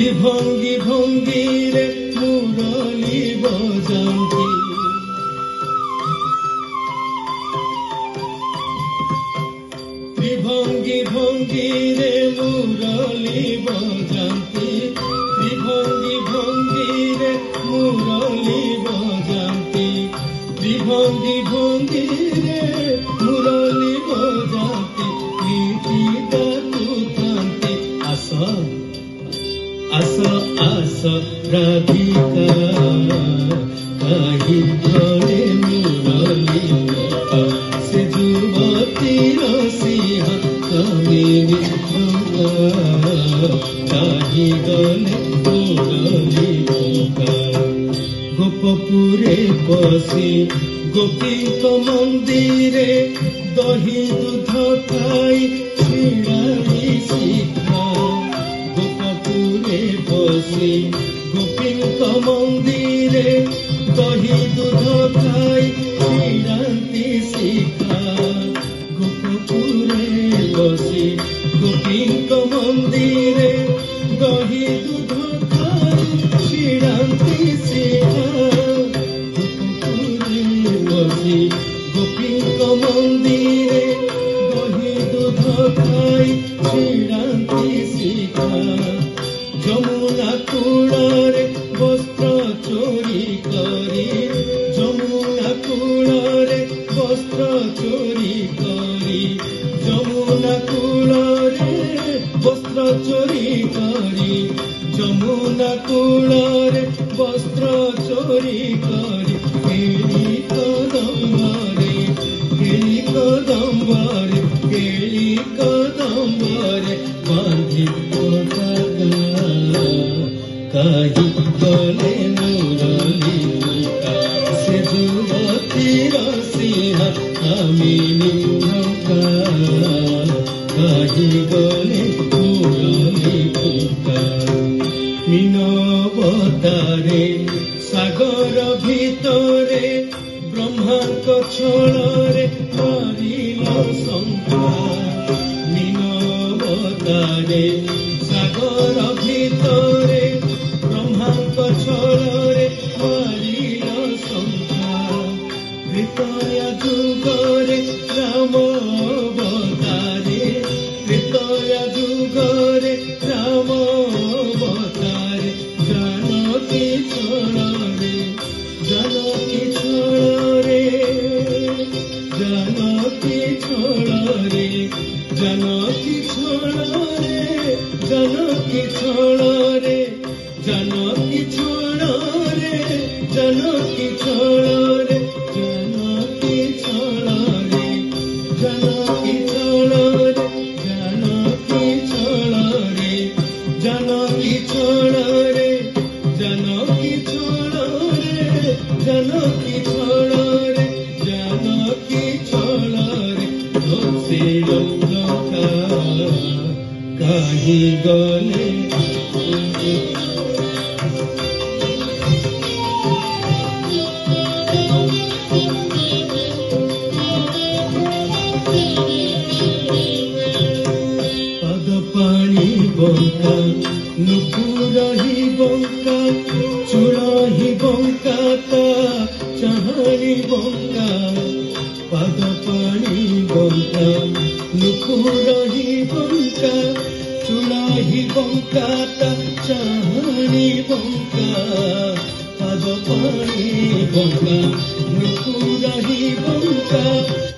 ত্রিভঙ্গি ভঙ্গিরে মুরলী বজান্তি, ত্রিভঙ্গি ভঙ্গিরে মুরলী বজান্তি, ত্রিভঙ্গি ভঙ্গিরে মুরলী বজান্তি, ত্রিভঙ্গি ভঙ্গিরে মুরলী বজান্তি, গীতিকা তুকান্তি। আস আস আস রাধিকা কাহি ঘরে মুরলী সে যুবতী রসিয়া কামিনী কাহি গলে মুরলী গোপপুরে বসি গোপীଙ୍କ মন্দিরে দহি দুধ খাই ছিড়াই শিখা। গোপপুরে বসি গোপীଙ୍କ মন্দিরে দহি দুধ খাই ছিড়ান্তি শিখা। গোপপুরে বসি গোপীଙ୍କ মন্দিরে দহি দুধ খাই ছিড়ান্তি শিখা। গোপীଙ୍କ মন্দিরে দহি দুধ খাই ছিড়ান্তি শিখা। যমুনা কূଳରେ বস্ত্র চোরি କରି, যমুনা কূଳରେ বস্ত্র চোরি କରି, যমুনা কূଳରେ বস্ত্র চোরি କରି, যমুনা কূଳରେ বস্ত্র চোরি କରି। কেলি কদম্বরে কেলি কদম্বরে কেলি কদম্বরে বাঁধি কাহি গলে মুরলী সে যুবতী রসিয়া কামিনী কাহি গলে মুরলী মিনবতারে সাগর ভিতরে ব্রহ্মাଙ୍କ ছଳରେ মারিল শঙ্কা। মিনবতারে সাগর ভিতরে ব্রহ্মাଙ୍କ ছଳରେ মারিল শঙ্কা। ত্রেতয়া যুগরে রাম অবତାরে, ত্রেতয়া যুগরে রাম অবতারে জানকী ছଳରେ, জানকী ছଳରେ, জানকী ছଳରେ, জানকী ছଳରେ, জানকী ছଳରେ, জানকী ছଳରେ, জানকী ছଳରେ, জানকী ছଳରେ, জানকী ছଳରେ, জানকী ছଳରେ, জানকী ছଳରେ, জানকী ছଳରେ, জানকী ছଳରେ, জানকী ছଳରେ ঘোষে লঙ্কা কাহি গলে। ବଙ୍କା ନୁପୁରହି ବଙ୍କା ଚୂଳହି ବଙ୍କା ତା ଚାହାଣି ବଙ୍କା ପାଦ ପାଣି ବଙ୍କା ନୁପୁରହି ବଙ୍କା ଚୂଳହି ବଙ୍କା ତା ଚାହାଣି ବଙ୍କା ପାଦ ପାଣି ବଙ୍କା ନୁପୁରହି ବଙ୍କା